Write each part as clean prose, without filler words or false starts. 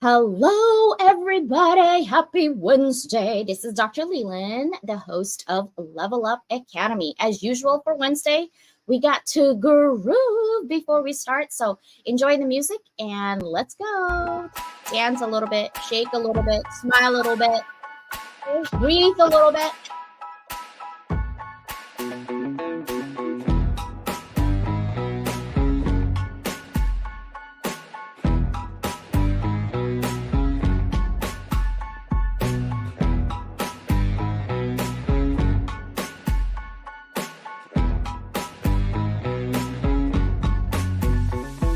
Hello, everybody. Happy Wednesday. This is Dr. Leyland, the host of Level Up Academy. As usual for Wednesday, we got to groove before we start. So enjoy the music and let's go. Dance a little bit, shake a little bit, smile a little bit, breathe a little bit.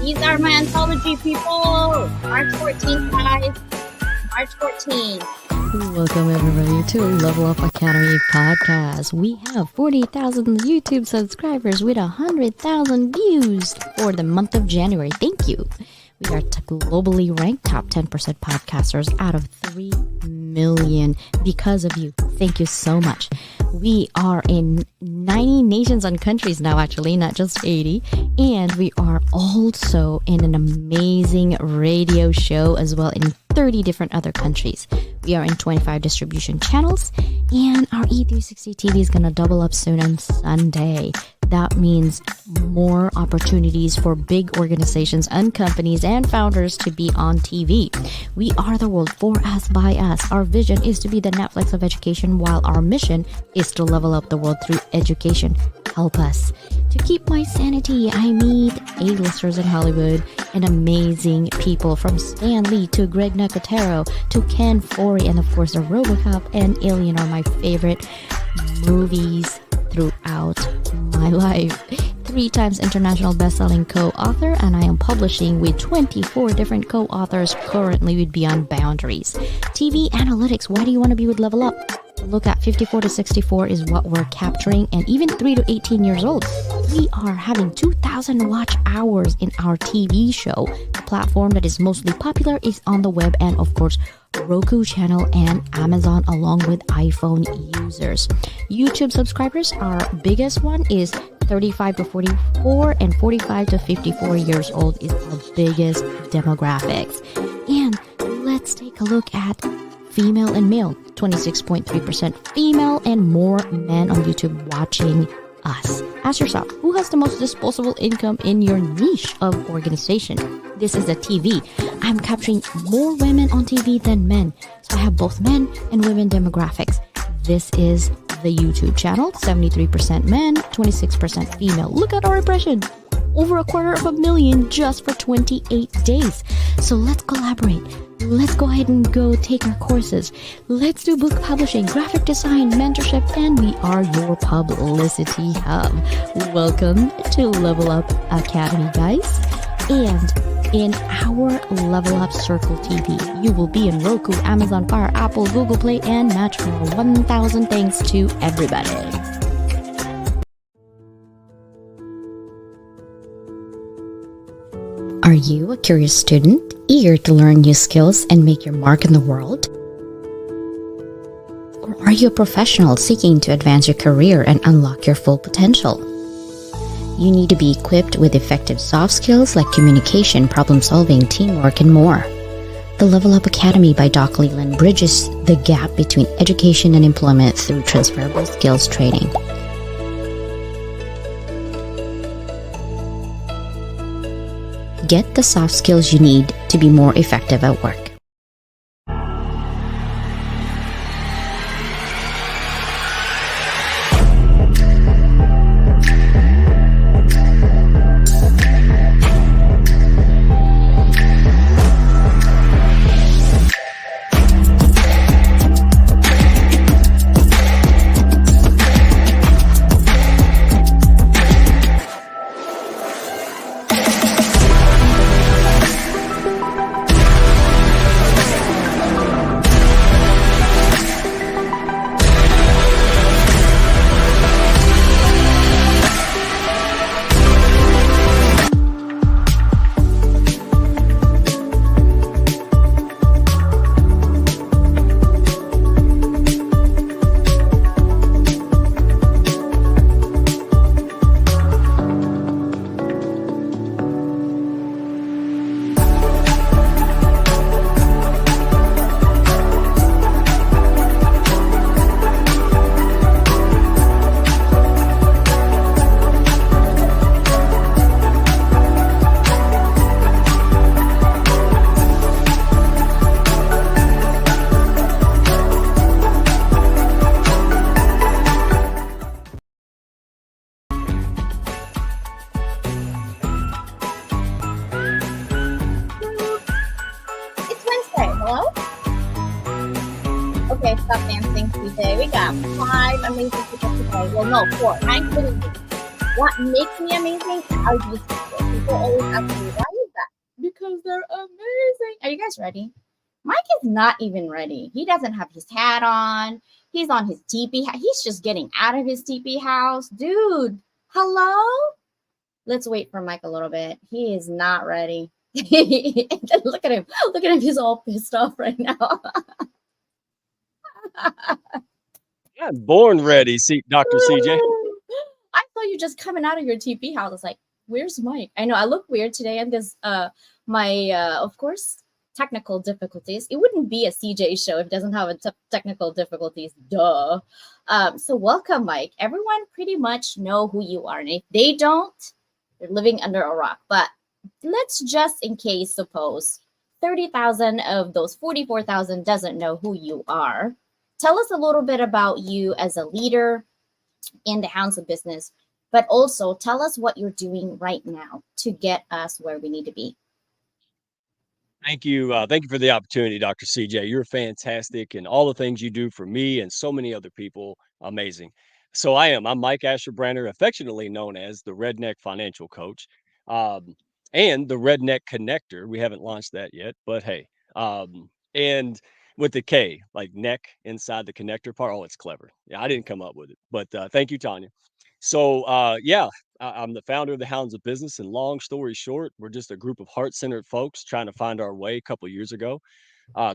These are my anthology people. March 14th, guys. March 14th. Welcome everybody to Level Up Academy podcast. We have 40,000 YouTube subscribers with 100,000 views for the month of January. Thank you. We are globally ranked top 10% podcasters out of 3 million because of you. Thank you so much. We are in 90 nations and countries now, actually, not just 80. And we are also in an amazing radio show as well in 30 different other countries. We are in 25 distribution channels, and our E360 TV is going to double up soon on Sunday. That means more opportunities for big organizations and companies and founders to be on TV. We are the world for us, by us. Our vision is to be the Netflix of education, while our mission is to level up the world through education. Help us. To keep my sanity, I meet A-listers in Hollywood and amazing people from Stan Lee to Greg Nicotero to Ken Foree, and of course the RoboCop and Alien are my favorite movies throughout my life. 3 times international best-selling co-author, and I am publishing with 24 different co-authors currently with Beyond Boundaries. TV analytics, why do you want to be with Level Up? Look at 54 to 64 is what we're capturing, and even 3 to 18 years old. We are having 2,000 watch hours in our TV show. The platform that is mostly popular is on the web and of course Roku channel and Amazon, along with iPhone users. YouTube subscribers, our biggest one is 35 to 44, and 45 to 54 years old is our biggest demographics. And let's take a look at female and male. 26.3% female and more men on YouTube watching us. Ask yourself, who has the most disposable income in your niche of organization? This is the TV. I'm capturing more women on TV than men. So I have both men and women demographics. This is the YouTube channel. 73% men, 26% female. Look at our impression. Over 250,000 just for 28 days. So let's collaborate. Let's go ahead and go take our courses. Let's do book publishing, graphic design, mentorship, and we are your publicity hub. Welcome to Level Up Academy, guys. And in our Level Up Circle TV, you will be in Roku, Amazon Fire, Apple, Google Play, and much more. 1,000 thanks to everybody. Are you a curious student, eager to learn new skills and make your mark in the world? Or are you a professional seeking to advance your career and unlock your full potential? You need to be equipped with effective soft skills like communication, problem solving, teamwork, and more. The Level Up Academy by Doc Leyland bridges the gap between education and employment through transferable skills training. Get the soft skills you need to be more effective at work. Stop dancing today. We got 5 amazing people today. Well, no, 4. 9 amazing. What makes me amazing are these people. People always ask me, why is that? Because they're amazing. Are you guys ready? Mike is not even ready. He doesn't have his hat on. He's on his teepee. He's just getting out of his teepee house. Dude, hello? Let's wait for Mike a little bit. He is not ready. Look at him. Look at him. He's all pissed off right now. I'm born ready, Dr. CJ. I saw you just coming out of your TP house. I was like, where's Mike? I know I look weird today, and there's of course, technical difficulties. It wouldn't be a CJ show if it doesn't have technical difficulties. Duh. So welcome, Mike. Everyone pretty much know who you are, and if they don't, they're living under a rock. But let's just in case suppose 30,000 of those 44,000 doesn't know who you are. Tell us a little bit about you as a leader in the Hounds of Business, but also tell us what you're doing right now to get us where we need to be. Thank you. Thank you for the opportunity, Dr. CJ. You're fantastic, and all the things you do for me and so many other people, amazing. So I'm Mike Ashabraner, affectionately known as the Redneck Financial Coach, and the Redneck Connector. We haven't launched that yet, but hey, and with the K, like neck inside the connector part. Oh, it's clever. Yeah, I didn't come up with it, but thank you, Tanya. So yeah, I'm the founder of the Hounds of Business, and long story short, we're just a group of heart-centered folks trying to find our way a couple years ago,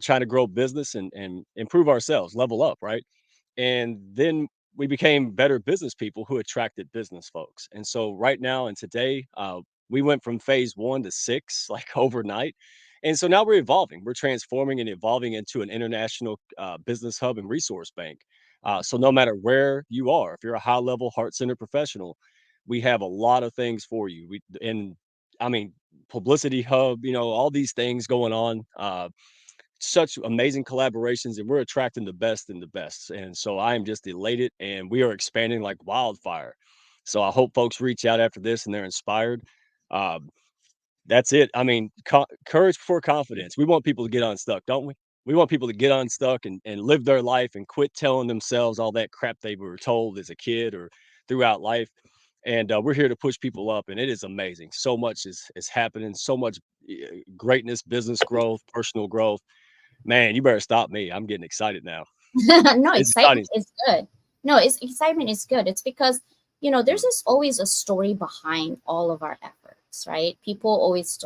trying to grow business and improve ourselves, level up, right? And then we became better business people who attracted business folks. And so right now and today, we went from phase 1 to 6 like overnight. And so now we're evolving. We're transforming and evolving into an international business hub and resource bank. So no matter where you are, if you're a high level heart center professional, we have a lot of things for you. I mean, publicity hub, all these things going on. Such amazing collaborations, and we're attracting the best and the best. And so I am just elated, and we are expanding like wildfire. So I hope folks reach out after this and they're inspired. Uh, that's it. I mean, courage before confidence. We want people to get unstuck, don't we? We want people to get unstuck and live their life and quit telling themselves all that crap they were told as a kid or throughout life. And we're here to push people up, and it is amazing. So much is happening. So much greatness, business growth, personal growth. Man, you better stop me. I'm getting excited now. No, It's excitement exciting. is good. No, excitement is good. It's because, there's always a story behind all of our efforts, right? People always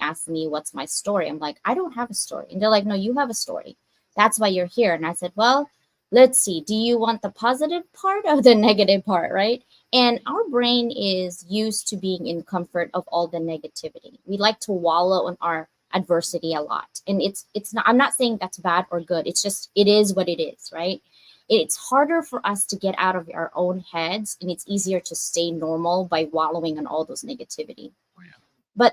ask me, what's my story? I'm like, I don't have a story. And they're like, no, you have a story. That's why you're here. And I said, well, let's see. Do you want the positive part or the negative part, right? And our brain is used to being in comfort of all the negativity. We like to wallow in our adversity a lot, and it's not, I'm not saying that's bad or good, it's just, it is what it is, right? It's harder for us to get out of our own heads, and it's easier to stay normal by wallowing in all those negativity. But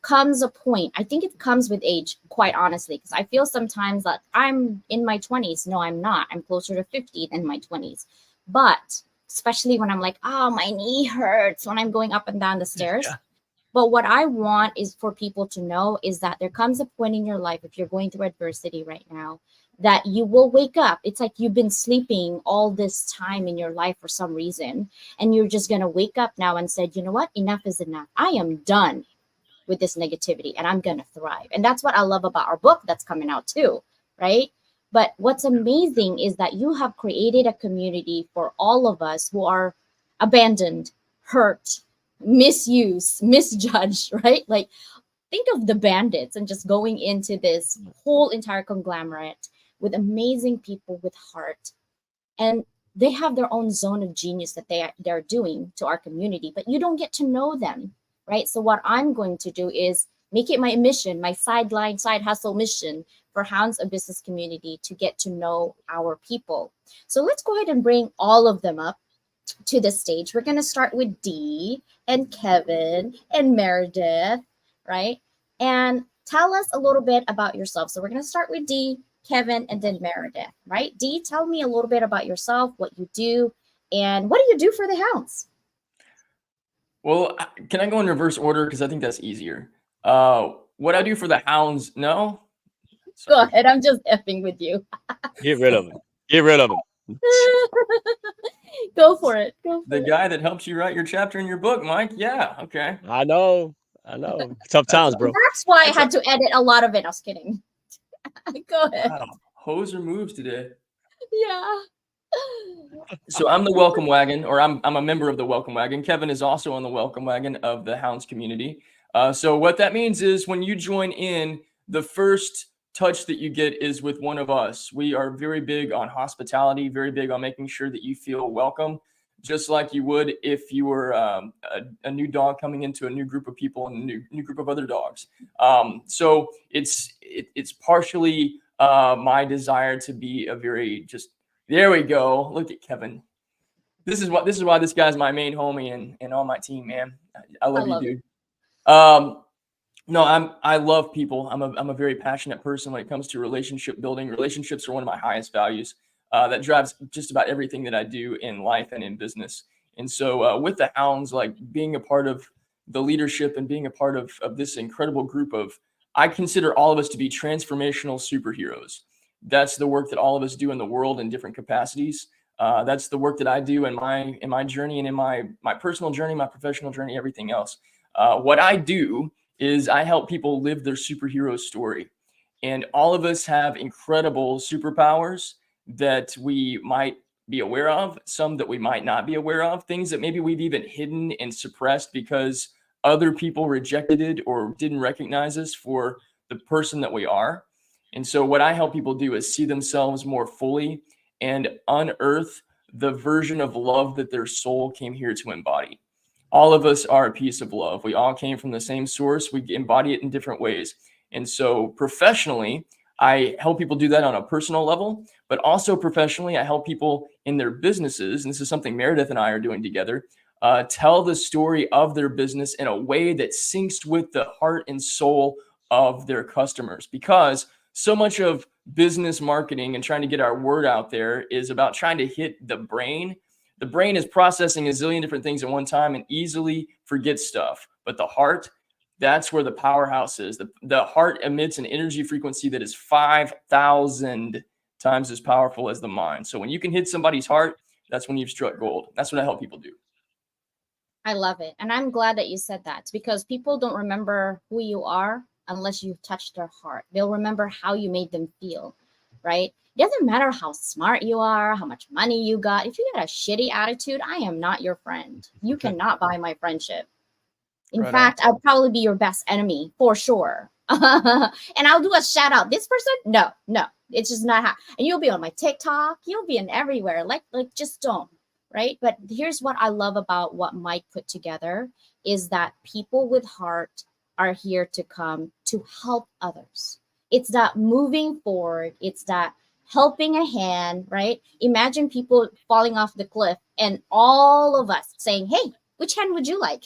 comes a point, I think it comes with age, quite honestly, because I feel sometimes that I'm in my 20s. No, I'm not. I'm closer to 50 than my 20s. But especially when I'm like, oh, my knee hurts when I'm going up and down the stairs. Yeah. But what I want is for people to know is that there comes a point in your life, if you're going through adversity right now, that you will wake up. It's like you've been sleeping all this time in your life for some reason, and you're just going to wake up now and said, you know what, enough is enough. I am done with this negativity, and I'm going to thrive. And that's what I love about our book that's coming out too, right? But what's amazing is that you have created a community for all of us who are abandoned, hurt, misused, misjudged, right? Like, think of the bandits and just going into this whole entire conglomerate with amazing people with heart, and they have their own zone of genius that they're doing to our community, but you don't get to know them, right? So what I'm going to do is make it my mission, my side hustle mission for Hounds of Business Community, to get to know our people. So let's go ahead and bring all of them up to the stage. We're going to start with Dee and Kevin and Meredith, right? And tell us a little bit about yourself. So we're going to start with Dee, Kevin, and then Meredith, right? Dee, tell me a little bit about yourself, what you do, and what do you do for the Hounds? Well, can I go in reverse order? Because I think that's easier. What I do for the Hounds, no? Sorry. Go ahead. I'm just effing with you. Get rid of him. Get rid of him. Go for it. Go for The it. guy that helps you write your chapter in your book, Mike. Yeah. Okay. I know. Tough That's times, bro. That's why I That's had to edit a lot of it. I was kidding. Go ahead. wow. Hoser moves today. Yeah. So I'm the welcome wagon, or I'm a member of the welcome wagon. Kevin is also on the welcome wagon of the Hounds community. So what that means is when you join in, the first touch that you get is with one of us. We are very big on hospitality, very big on making sure that you feel welcome, just like you would if you were a new dog coming into a new group of people and a new group of other dogs. So it's partially my desire to be a very just. There we go. Look at Kevin. This is why this guy's my main homie and on my team, man. I love you, dude. No, I love people. I'm a very passionate person when it comes to relationship building. Relationships are one of my highest values. That drives just about everything that I do in life and in business. And so with the Hounds, like being a part of the leadership and being a part of this incredible group of, I consider all of us to be transformational superheroes. That's the work that all of us do in the world in different capacities. That's the work that I do in my journey and in my personal journey, my professional journey, everything else. What I do is I help people live their superhero story. And all of us have incredible superpowers that we might be aware of, some that we might not be aware of, things that maybe we've even hidden and suppressed because other people rejected it or didn't recognize us for the person that we are. And so what I help people do is see themselves more fully and unearth the version of love that their soul came here to embody. All of us are a piece of love. We all came from the same source. We embody it in different ways. And so professionally, I help people do that on a personal level, but also professionally, I help people in their businesses. And this is something Meredith and I are doing together. Tell the story of their business in a way that syncs with the heart and soul of their customers, because so much of business marketing and trying to get our word out there is about trying to hit the brain. The brain is processing a zillion different things at one time and easily forgets stuff. But the heart, that's where the powerhouse is. The heart emits an energy frequency that is 5,000 times as powerful as the mind. So when you can hit somebody's heart, that's when you've struck gold. That's what I help people do. I love it. And I'm glad that you said that, because people don't remember who you are unless you've touched their heart. They'll remember how you made them feel, right? It doesn't matter how smart you are, how much money you got. If you got a shitty attitude, I am not your friend. You cannot buy my friendship. In fact, I'll probably be your best enemy for sure. And I'll do a shout out. This person? No, it's just not how. And you'll be on my TikTok. You'll be in everywhere. Like just don't, right? But here's what I love about what Mike put together is that people with heart are here to come to help others. It's that moving forward. It's that helping a hand, right? Imagine people falling off the cliff and all of us saying, hey, which hand would you like?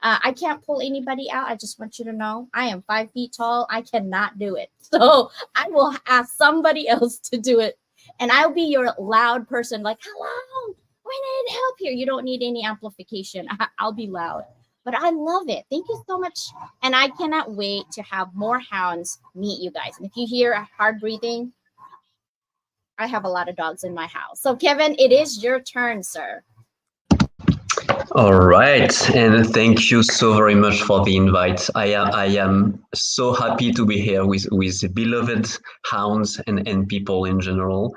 I can't pull anybody out. I just want you to know I am 5 feet tall. I cannot do it. So I will ask somebody else to do it. And I'll be your loud person like, hello, we need help here. You don't need any amplification. I'll be loud. But I love it. Thank you so much. And I cannot wait to have more hounds meet you guys. And if you hear hard breathing, I have a lot of dogs in my house. So Kevin, it is your turn, sir. All right, and thank you so very much for the invite. I am so happy to be here with beloved hounds and people in general.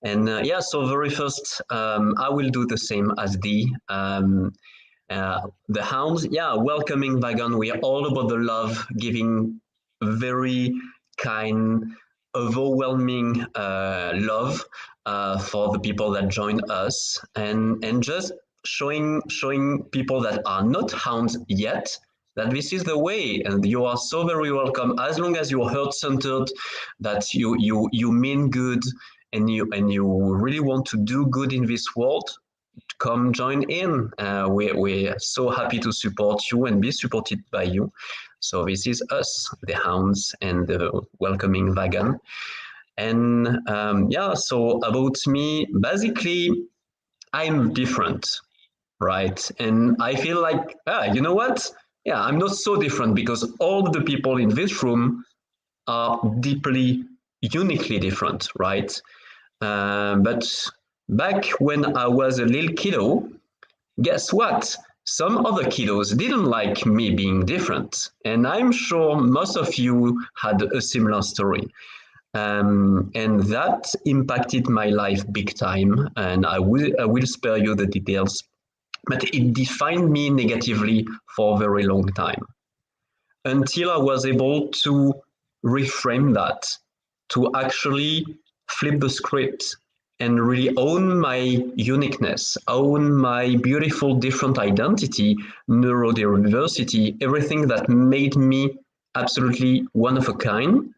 And yeah, so very first, I will do the same as the hounds. Yeah, welcoming Wagon. We are all about the love, giving very kind, overwhelming love for the people that join us, and just showing people that are not hounds yet that this is the way, and you are so very welcome as long as you're heart centered, that you mean good, and you really want to do good in this world. Come join in. We're so happy to support you and be supported by you. So this is us, the hounds and the welcoming wagon. And yeah, so about me, basically I'm different, right? And I feel like, you know what? Yeah, I'm not so different, because all the people in this room are deeply, uniquely different, right? But back when I was a little kiddo, guess what? Some other kiddos didn't like me being different. And I'm sure most of you had a similar story. And that impacted my life big time. And I will spare you the details. But it defined me negatively for a very long time until I was able to reframe that, to actually flip the script and really own my uniqueness, own my beautiful different identity, neurodiversity, everything that made me absolutely one of a kind,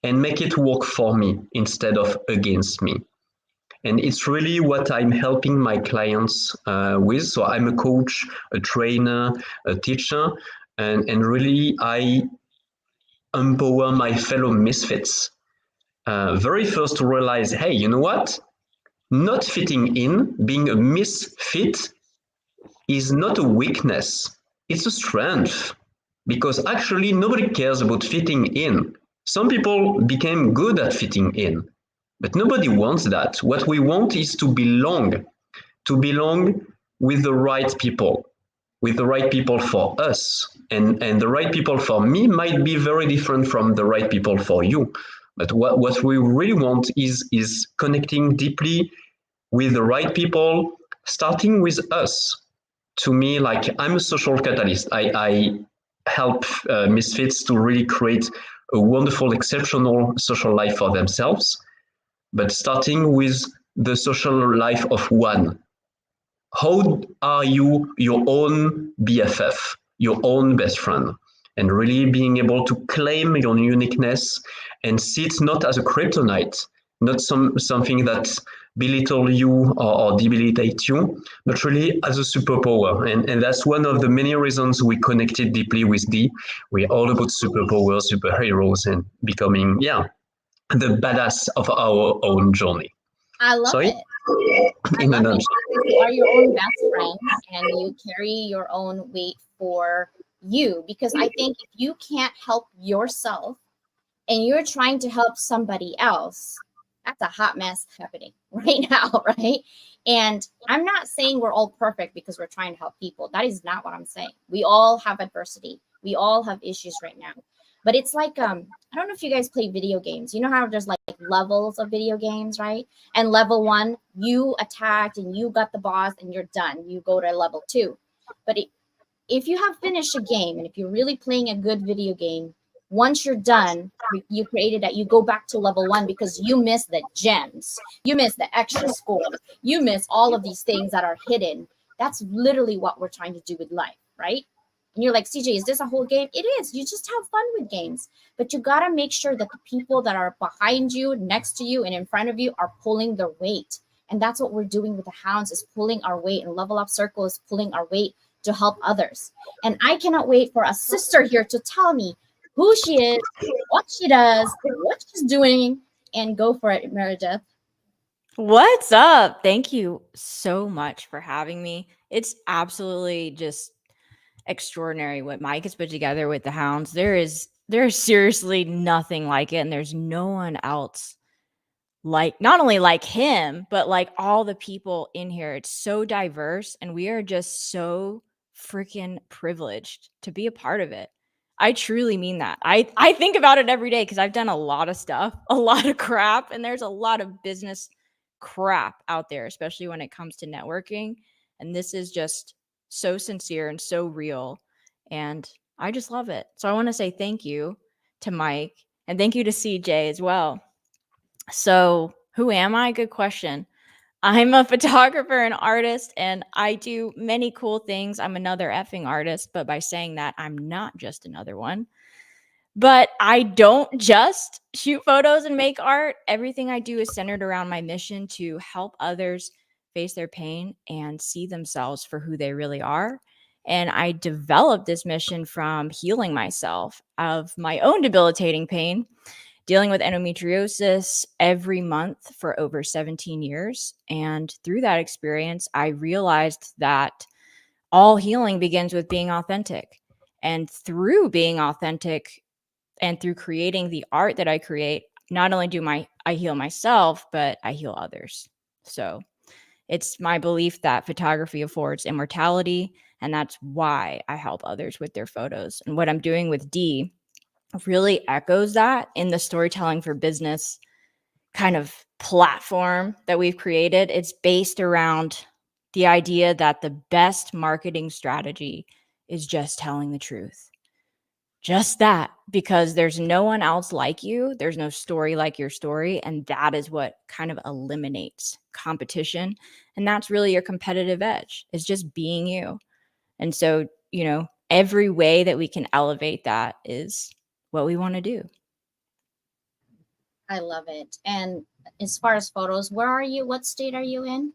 and make it work for me instead of against me. And it's really what I'm helping my clients with. So I'm a coach, a trainer, a teacher, and really I empower my fellow misfits. Very first to realize, hey, you know what? Not fitting in, being a misfit, is not a weakness, it's a strength. Because actually, nobody cares about fitting in. Some people became good at fitting in, but nobody wants that. What we want is to belong with the right people, with the right people for us. And the right people for me might be very different from the right people for you. But what we really want is connecting deeply with the right people, starting with us. To me, like I'm a social catalyst. I help misfits to really create a wonderful, exceptional social life for themselves, but starting with the social life of one. How are you your own BFF, your own best friend? And really being able to claim your uniqueness and see it not as a kryptonite, not something that belittle you or debilitate you, but really as a superpower. And that's one of the many reasons we connected deeply with Dee. We're all about superpowers, superheroes, and becoming, the badass of our own journey. I love Sorry? it. I In a love it nutshell. because you are your own best friend and you carry your own weight for you. Because I think if you can't help yourself and you're trying to help somebody else, that's a hot mess happening right now, right? And I'm not saying we're all perfect because we're trying to help people. That is not what I'm saying. We all have adversity. We all have issues right now. But it's like I don't know if you guys play video games. You know how there's like levels of video games, right? And level 1, you attacked and you got the boss and you're done. You go to level 2. But if you have finished a game and if you're really playing a good video game, once you're done, you created that, you go back to level 1 because you miss the gems, you miss the extra score, you miss all of these things that are hidden. That's literally what we're trying to do with life, right? And you're like, CJ, is this a whole game? It is. You just have fun with games, but you got to make sure that the people that are behind you, next to you, and in front of you are pulling their weight. And that's what we're doing with the Hounds, is pulling our weight, and Level Up Circle is pulling our weight to help others. And I cannot wait for a sister here to tell me who she is, what she does, what she's doing, and go for it, Meredith. What's up? Thank you so much for having me. It's absolutely just extraordinary what Mike has put together with the Hounds. There's seriously nothing like it, and there's no one else like, not only like him, but like all the people in here. It's so diverse, and we are just so freaking privileged to be a part of it. I truly mean that. I think about it every day because I've done a lot of stuff, a lot of crap, and there's a lot of business crap out there, especially when it comes to networking. And this is just so sincere and so real. And I just love it. So I want to say thank you to Mike, and thank you to CJ as well. So who am I? Good question. I'm a photographer and artist, and I do many cool things. I'm another effing artist, but by saying that, I'm not just another one. But I don't just shoot photos and make art. Everything I do is centered around my mission to help others face their pain and see themselves for who they really are. And I developed this mission from healing myself of my own debilitating pain, dealing with endometriosis every month for over 17 years. And through that experience, I realized that all healing begins with being authentic. And through being authentic and through creating the art that I create, not only do I heal myself, but I heal others. So it's my belief that photography affords immortality, and that's why I help others with their photos. And what I'm doing with D really echoes that in the storytelling for business kind of platform that we've created. It's based around the idea that the best marketing strategy is just telling the truth. Just that, because there's no one else like you. There's no story like your story. And that is what kind of eliminates competition. And that's really your competitive edge, is just being you. And so, every way that we can elevate that is what we want to do. I love it. And as far as photos, where are you? What state are you in?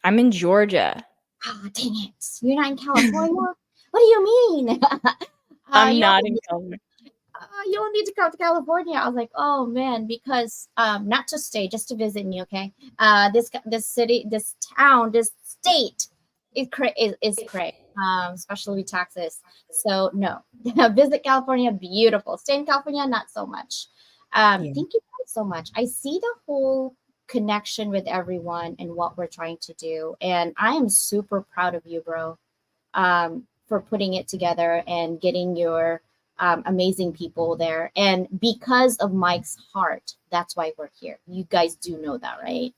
I'm in Georgia. Ah, dang it. You're not in California? What do you mean? I'm not in California. You'll need to come to California. I was like, oh man, because not to stay, just to visit me, okay? This city, this town, this state is great, especially Texas. So no, visit California, beautiful. Stay in California, not so much. Thank you guys so much. I see the whole connection with everyone and what we're trying to do, and I am super proud of you, bro, for putting it together and getting your amazing people there. And because of Mike's heart, that's why we're here. You guys do know that, right?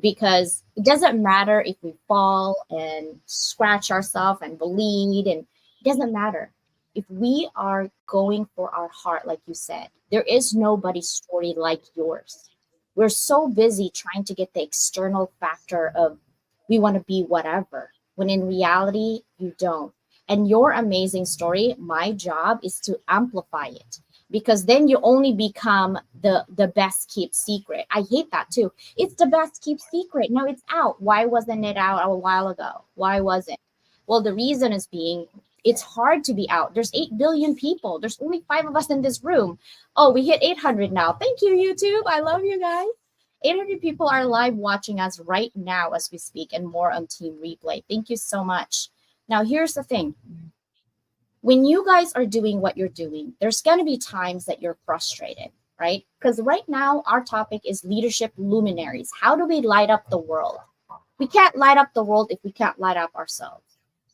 Because it doesn't matter if we fall and scratch ourselves and bleed, and it doesn't matter. If we are going for our heart, like you said, there is nobody's story like yours. We're so busy trying to get the external factor of we want to be whatever, when in reality, you don't. And your amazing story, my job is to amplify it, because then you only become the best kept secret. I hate that too. It's the best kept secret. Now it's out. Why wasn't it out a while ago? Why wasn't? Well, the reason is being it's hard to be out. There's 8 billion people. There's only 5 of us in this room. Oh, we hit 800 now. Thank you, YouTube. I love you guys. 800 people are live watching us right now as we speak, and more on Team Replay. Thank you so much. Now, here's the thing. When you guys are doing what you're doing, there's going to be times that you're frustrated, right? Because right now, our topic is leadership luminaries. How do we light up the world? We can't light up the world if we can't light up ourselves.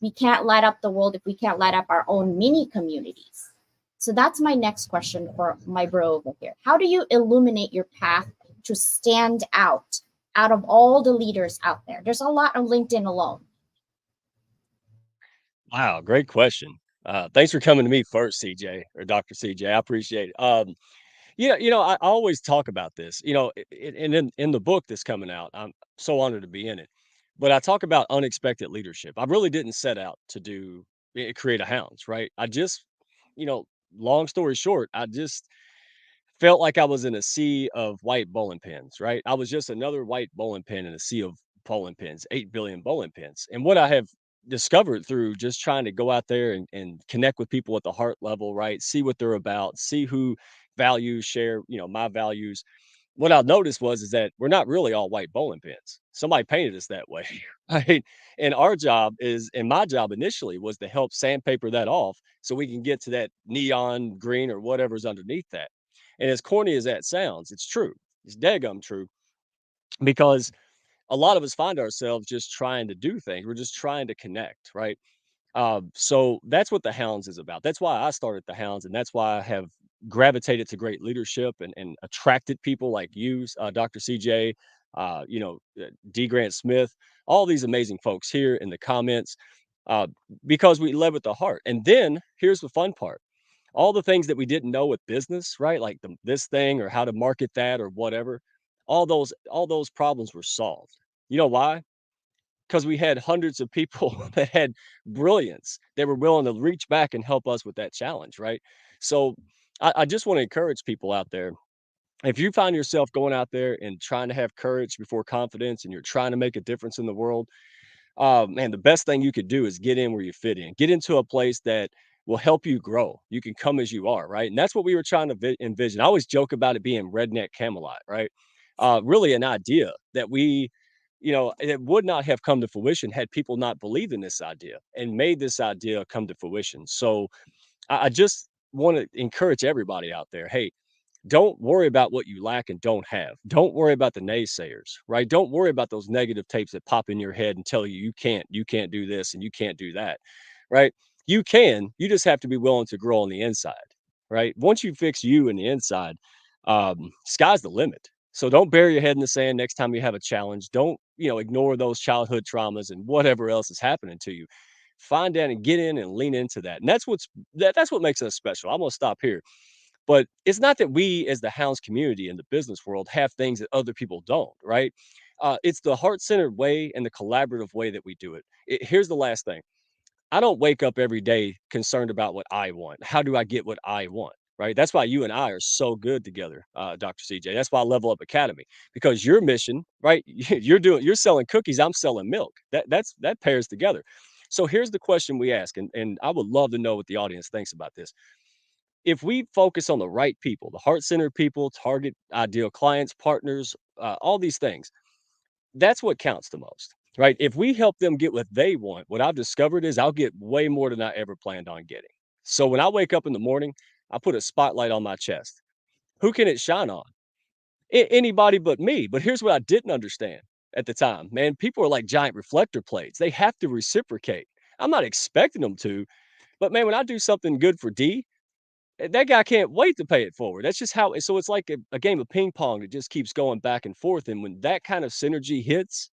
We can't light up the world if we can't light up our own mini communities. So that's my next question for my bro over here. How do you illuminate your path to stand out of all the leaders out there? There's a lot on LinkedIn alone. Wow, great question. Thanks for coming to me first, CJ or Dr. CJ. I appreciate it. I always talk about this, and in the book that's coming out, I'm so honored to be in it. But I talk about unexpected leadership. I really didn't set out to create a hounds, right? I just, long story short, I just felt like I was in a sea of white bowling pins, right? I was just another white bowling pin in a sea of bowling pins, 8 billion bowling pins. And what I have discovered through just trying to go out there and connect with people at the heart level, right? See what they're about, see who values share, my values. What I noticed is that we're not really all white bowling pins. Somebody painted us that way, right? And our job and my job initially was to help sandpaper that off so we can get to that neon green or whatever's underneath that. And as corny as that sounds, it's true. It's daggum true, because a lot of us find ourselves just trying to do things. We're just trying to connect, right? So that's what the Hounds is about. That's why I started the Hounds, and that's why I have gravitated to great leadership and attracted people like you, Dr. CJ, D. Grant Smith, all these amazing folks here in the comments, uh, because we led with the heart. And then here's the fun part: all the things that we didn't know with business, right? Like this thing or how to market that or whatever. All those problems were solved. You know why? Because we had hundreds of people that had brilliance. They were willing to reach back and help us with that challenge, right? So I just want to encourage people out there. If you find yourself going out there and trying to have courage before confidence and you're trying to make a difference in the world, man, the best thing you could do is get in where you fit in. Get into a place that will help you grow. You can come as you are, right? And that's what we were trying to envision. I always joke about it being redneck Camelot, right? Really an idea that it would not have come to fruition had people not believed in this idea and made this idea come to fruition. So I just want to encourage everybody out there. Hey, Don't worry about what you lack and don't have. Don't worry about the naysayers, right? Don't worry about those negative tapes that pop in your head and tell you you can't do this and you can't do that, right? You can, you just have to be willing to grow on the inside, right? Once you fix you in the inside, sky's the limit. So don't bury your head in the sand next time you have a challenge. Don't, ignore those childhood traumas and whatever else is happening to you. Find out and get in and lean into that. And that's what makes us special. I'm gonna stop here. But it's not that we, as the Hounds community in the business world, have things that other people don't, right? It's the heart centered way and the collaborative way that we do it. Here's the last thing. I don't wake up every day concerned about what I want. How do I get what I want? Right. That's why you and I are so good together, Dr. CJ. That's why I Level Up Academy, because your mission, right? You're selling cookies. I'm selling milk. That pairs together. So here's the question we ask, and I would love to know what the audience thinks about this. If we focus on the right people, the heart-centered people, target ideal clients, partners, all these things, that's what counts the most, right? If we help them get what they want, what I've discovered is I'll get way more than I ever planned on getting. So when I wake up in the morning, I put a spotlight on my chest. Who can it shine on? Anybody but me. But here's what I didn't understand at the time, man. People are like giant reflector plates. They have to reciprocate. I'm not expecting them to, but man, when I do something good for D, that guy can't wait to pay it forward. That's just how. So it's like a game of ping pong that just keeps going back and forth. And when that kind of synergy hits,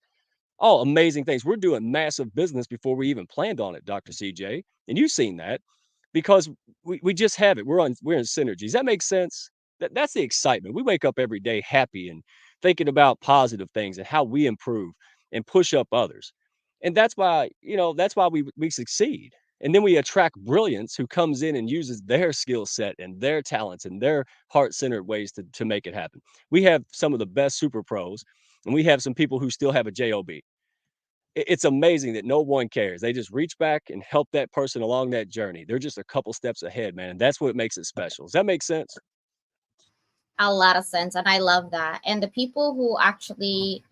oh, amazing things. We're doing massive business before we even planned on it, Dr. CJ. And you've seen that because we just have it. We're in synergy. Does that make sense? That's the excitement. We wake up every day happy and thinking about positive things and how we improve and push up others. And that's why we succeed. And then we attract brilliance who comes in and uses their skill set and their talents and their heart-centered ways to make it happen. We have some of the best super pros, and we have some people who still have a job. It's amazing that no one cares. They just reach back and help that person along that journey. They're just a couple steps ahead, man. And that's what makes it special. Does that make sense? A lot of sense, and I love that. And the people who actually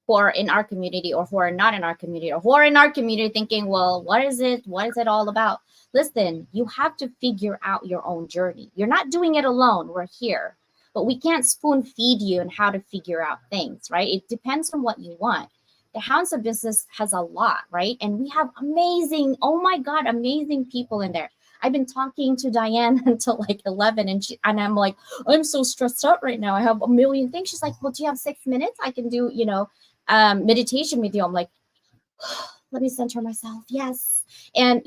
who are in our community or who are not in our community or who are in our community thinking, well, what is it all about? Listen, you have to figure out your own journey. You're not doing it alone. We're here, but we can't spoon feed you on how to figure out things, right? It depends on what you want. The Hounds of Business has a lot, right? And we have amazing, oh my God, amazing people in there. I've been talking to Diane until like 11 and I'm like, I'm so stressed out right now. I have a million things. She's like, well, do you have 6 minutes? I can do, meditation with you. I'm like, let me center myself. Yes. And,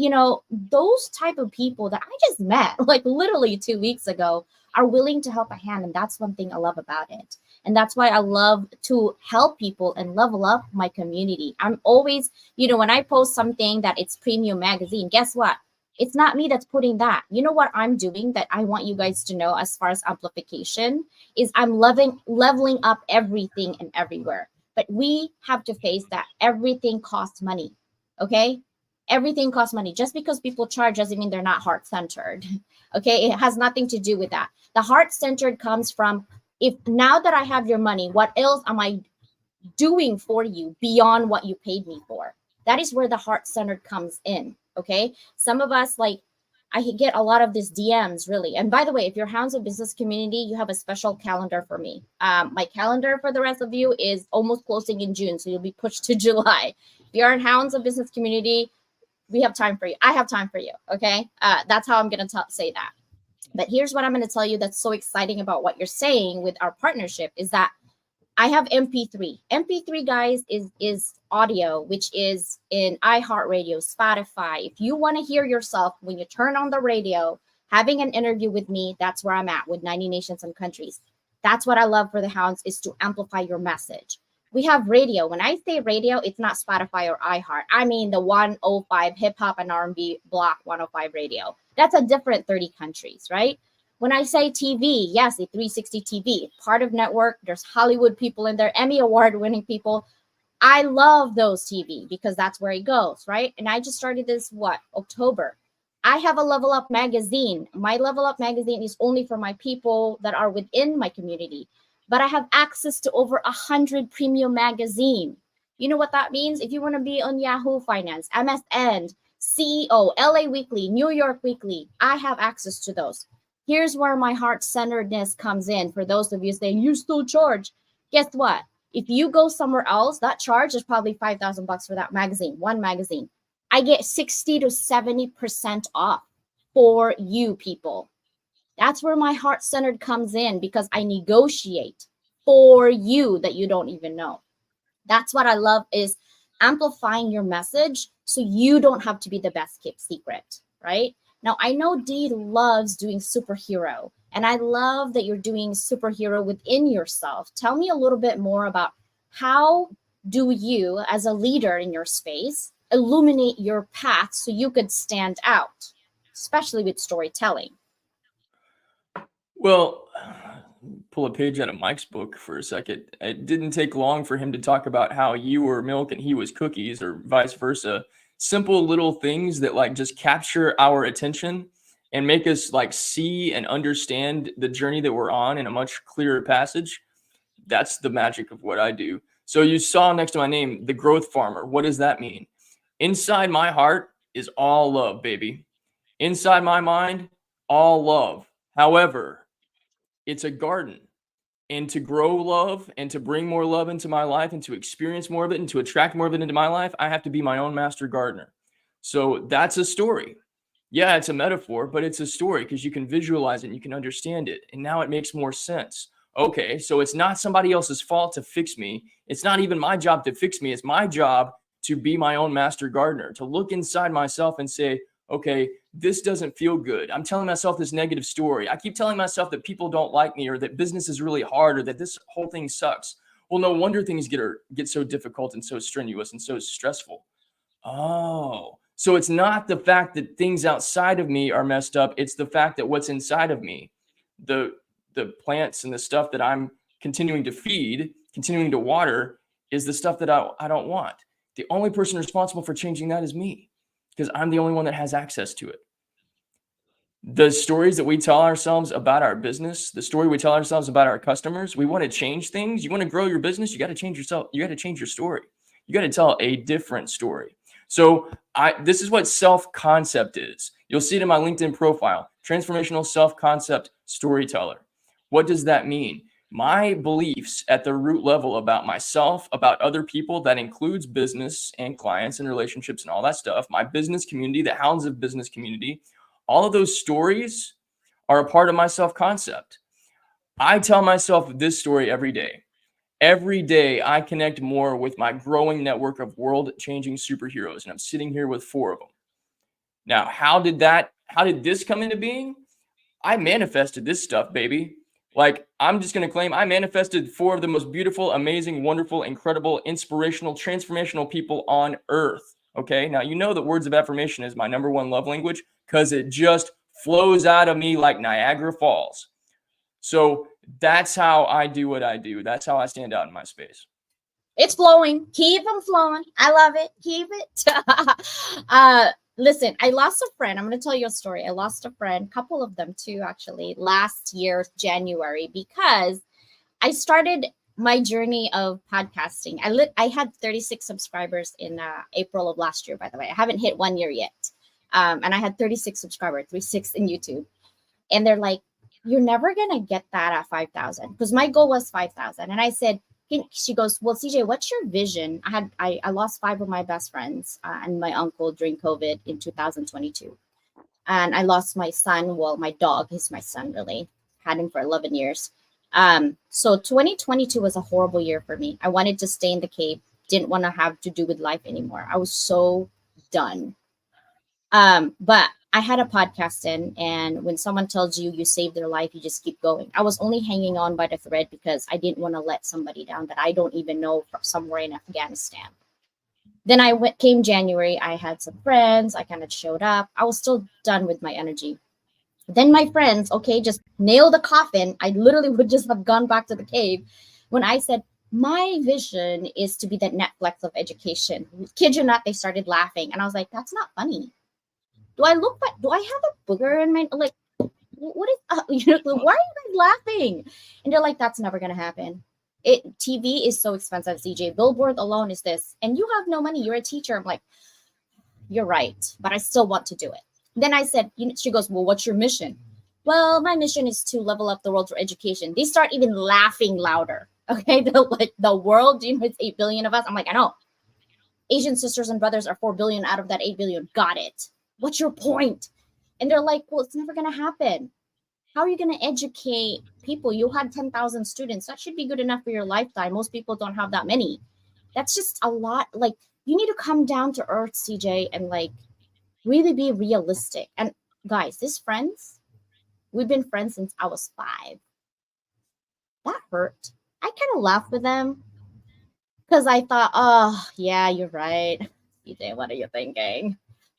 those type of people that I just met like literally 2 weeks ago are willing to help a hand. And that's one thing I love about it. And that's why I love to help people and level up my community. I'm always, when I post something that it's premium magazine, guess what? It's not me that's putting that. You know what I'm doing that I want you guys to know as far as amplification is I'm leveling up everything and everywhere. But we have to face that everything costs money. Okay? Everything costs money. Just because people charge doesn't mean they're not heart-centered. Okay? It has nothing to do with that. The heart-centered comes from, if now that I have your money, what else am I doing for you beyond what you paid me for? That is where the heart-centered comes in. Okay. Some of us, like, I get a lot of these DMs, really. And by the way, if you're Hounds of Business Community, you have a special calendar for me. My calendar for the rest of you is almost closing in June, so you'll be pushed to July. If you're in Hounds of Business Community, we have time for you. I have time for you. Okay. That's how I'm going to say that. But here's what I'm going to tell you that's so exciting about what you're saying with our partnership is that I have MP3. MP3, guys, is audio, which is in iHeartRadio, Spotify. If you want to hear yourself when you turn on the radio, having an interview with me, that's where I'm at with 90 Nations and Countries. That's what I love for the Hounds, is to amplify your message. We have radio. When I say radio, it's not Spotify or iHeart. I mean the 105 hip hop and R&B block 105 radio. That's a different 30 countries, right? When I say TV, yes, the 360 TV, part of network. There's Hollywood people in there, Emmy Award winning people. I love those TV because that's where it goes, right? And I just started this, October. I have a Level Up magazine. My Level Up magazine is only for my people that are within my community, but I have access to over 100 premium magazine. You know what that means? If you want to be on Yahoo Finance, MSN, CEO, LA Weekly, New York Weekly, I have access to those. Here's where my heart-centeredness comes in. For those of you saying you still charge, guess what? If you go somewhere else, that charge is probably $5,000 for that magazine, one magazine. I get 60 to 70% off for you people. That's where my heart-centered comes in, because I negotiate for you that you don't even know. That's what I love, is amplifying your message so you don't have to be the best kept secret, right? Now, I know Dee loves doing superhero, and I love that you're doing superhero within yourself. Tell me a little bit more about how do you, as a leader in your space, illuminate your path so you could stand out, especially with storytelling? Well, pull a page out of Mike's book for a second. It didn't take long for him to talk about how you were milk and he was cookies, or vice versa. Simple little things that like just capture our attention and make us like see and understand the journey that we're on in a much clearer passage. That's the magic of what I do. So you saw next to my name, the growth farmer. What does that mean? Inside my heart is all love, baby. Inside my mind, all love. However, it's a garden, and to grow love and to bring more love into my life and to experience more of it and to attract more of it into my life, I have to be my own master gardener. So that's a story. Yeah, it's a metaphor, but it's a story because you can visualize it and you can understand it. And now it makes more sense. Okay, so it's not somebody else's fault to fix me. It's not even my job to fix me. It's my job to be my own master gardener, to look inside myself and say, okay, this doesn't feel good. I'm telling myself this negative story. I keep telling myself that people don't like me, or that business is really hard, or that this whole thing sucks. Well, no wonder things get so difficult and so strenuous and so stressful. Oh, so it's not the fact that things outside of me are messed up. It's the fact that what's inside of me, the plants and the stuff that I'm continuing to feed, continuing to water, is the stuff that I don't want. The only person responsible for changing that is me, because I'm the only one that has access to it. The stories that we tell ourselves about our business, the story we tell ourselves about our customers, we want to change things. You want to grow your business, you got to change yourself. You got to change your story. You got to tell a different story. So this is what self-concept is. You'll see it in my LinkedIn profile, transformational self-concept storyteller. What does that mean? My beliefs at the root level about myself, about other people, that includes business and clients and relationships and all that stuff, my business community, the Hounds of Business Community, all of those stories are a part of my self-concept. I tell myself this story every day. Every day I connect more with my growing network of world-changing superheroes, and I'm sitting here with 4 of them. Now, how did this come into being? I manifested this stuff, baby. Like, I'm just going to claim I manifested 4 of the most beautiful, amazing, wonderful, incredible, inspirational, transformational people on earth. Okay. Now, you know that words of affirmation is my #1 love language, because it just flows out of me like Niagara Falls. So that's how I do what I do. That's how I stand out in my space. It's flowing. Keep them flowing. I love it. Keep it. Listen, I lost a friend. I'm going to tell you a story. I lost a friend, couple of them too, actually, last year, January, because I started my journey of podcasting. I had 36 subscribers in April of last year, by the way. I haven't hit 1 year yet. And I had 36 subscribers, 36 in YouTube. And they're like, you're never going to get that at 5,000, because my goal was 5,000. And I said, she goes, well, CJ, what's your vision? I lost 5 of my best friends and my uncle during COVID in 2022. And I lost my son. Well, my dog, he's my son, really. Had him for 11 years. So 2022 was a horrible year for me. I wanted to stay in the cave. Didn't want to have to do with life anymore. I was so done. But I had a podcast in, and when someone tells you you saved their life, you just keep going. I was only hanging on by the thread because I didn't want to let somebody down that I don't even know from somewhere in Afghanistan. Then came January, I had some friends, I kind of showed up. I was still done with my energy. Then my friends, okay, just nail the coffin. I literally would just have gone back to the cave when I said, my vision is to be the Netflix of education. Kid you not, they started laughing. And I was like, that's not funny. Do I have a booger in my, like, what is, why are you guys laughing? And they're like, that's never going to happen. TV is so expensive, CJ. Billboard alone is this. And you have no money. You're a teacher. I'm like, you're right. But I still want to do it. Then I said, she goes, well, what's your mission? well, my mission is to level up the world through education. They start even laughing louder. Okay, they're like, the world, you know, it's 8 billion of us. I'm like, I know. Asian sisters and brothers are 4 billion out of that 8 billion. Got it. What's your point? And they're like, well, it's never going to happen. How are you going to educate people? You had 10,000 students. That should be good enough for your lifetime. Most people don't have that many. That's just a lot. Like, you need to come down to earth, CJ, and like really be realistic. And guys, these friends, we've been friends since I was 5. That hurt. I kind of laughed with them because I thought, oh, yeah, you're right. CJ, what are you thinking?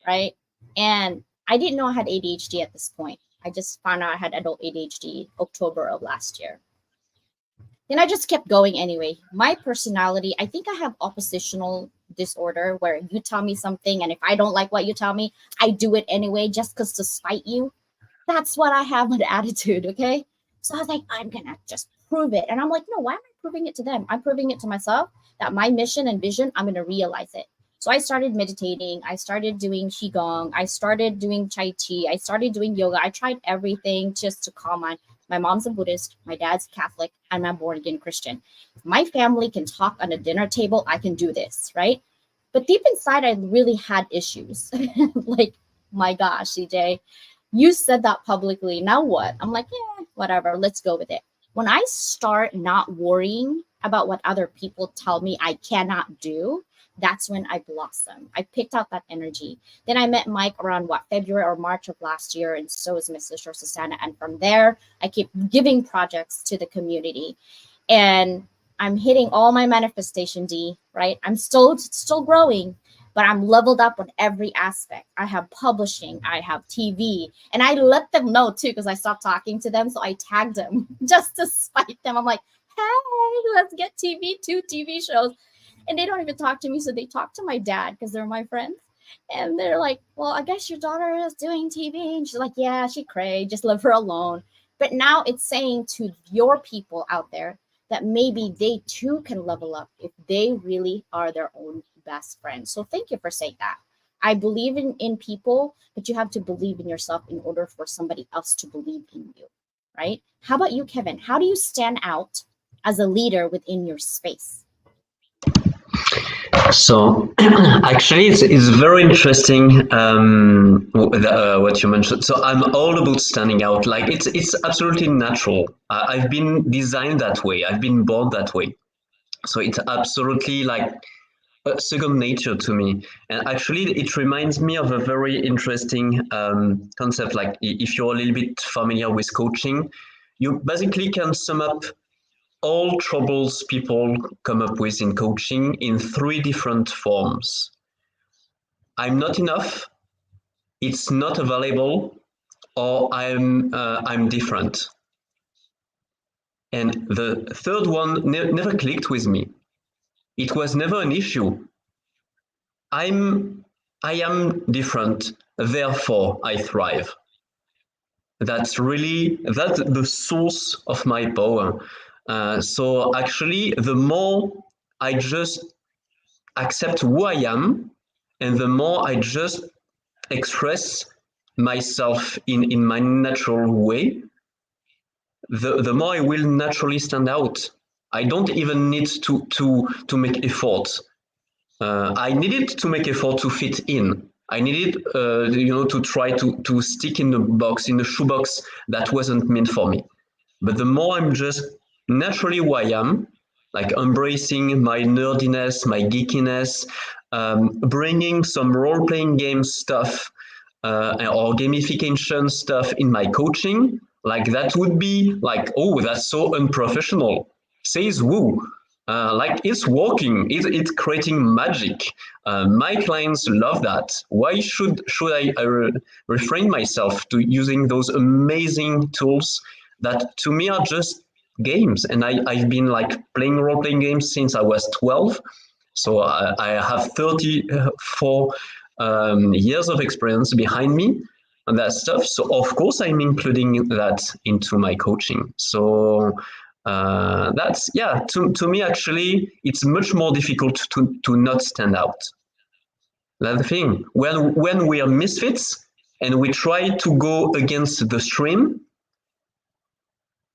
Right? And I didn't know I had ADHD at this point. I just found out I had adult ADHD October of last year. Then I just kept going anyway. My personality, I think I have oppositional disorder where you tell me something and if I don't like what you tell me, I do it anyway just because to spite you. That's what I have an attitude, okay? So I was like, I'm going to just prove it. And I'm like, no, why am I proving it to them? I'm proving it to myself that my mission and vision, I'm going to realize it. So I started meditating. I started doing Qigong. I started doing Tai Chi. I started doing yoga. I tried everything just to calm my mom's a Buddhist, my dad's Catholic, and I'm born again Christian. If my family can talk on a dinner table, I can do this, right? But deep inside, I really had issues. Like, my gosh, CJ, you said that publicly. Now what? I'm like, yeah, whatever. Let's go with it. When I start not worrying about what other people tell me I cannot do, that's when I blossom. I picked out that energy. Then I met Mike around February or March of last year, and so is my sister Susanna. And from there, I keep giving projects to the community, and I'm hitting all my manifestation D. Right? I'm still growing, but I'm leveled up on every aspect. I have publishing, I have TV, and I let them know too because I stopped talking to them, so I tagged them just to spite them. I'm like, hey, let's get TV, 2 TV shows. And they don't even talk to me. So they talk to my dad because they're my friends. And they're like, well, I guess your daughter is doing TV. And she's like, yeah, she cray. Just leave her alone. But now it's saying to your people out there that maybe they too can level up if they really are their own best friend. So thank you for saying that. I believe in people, but you have to believe in yourself in order for somebody else to believe in you, right? How about you, Kevin? How do you stand out as a leader within your space? So actually, it's very interesting what you mentioned. So I'm all about standing out. Like it's absolutely natural. I've been designed that way. I've been born that way. So it's absolutely like second nature to me. And actually, it reminds me of a very interesting concept. Like if you're a little bit familiar with coaching, you basically can sum up all troubles people come up with in coaching in 3 different forms. I'm not enough, it's not available, or I'm different. And the third one never clicked with me. It was never an issue. I am different, therefore I thrive. That's the source of my power. So actually, the more I just accept who I am, and the more I just express myself in my natural way, the more I will naturally stand out. I don't even need to make effort. I needed to make effort to fit in. I needed, to try to stick in the shoebox that wasn't meant for me. But the more I'm just naturally who I am, like embracing my nerdiness, my geekiness, bringing some role-playing game stuff or gamification stuff in my coaching, like that would be like, oh, that's so unprofessional. Says who? Like it's working, it's creating magic. My clients love that. Why should I refrain myself to using those amazing tools that to me are just games? And I've been like playing role-playing games since I was 12. So I have 34 years of experience behind me on that stuff. So of course I'm including that into my coaching. So that's, yeah, to me actually it's much more difficult to not stand out. That's the thing. When we are misfits and we try to go against the stream,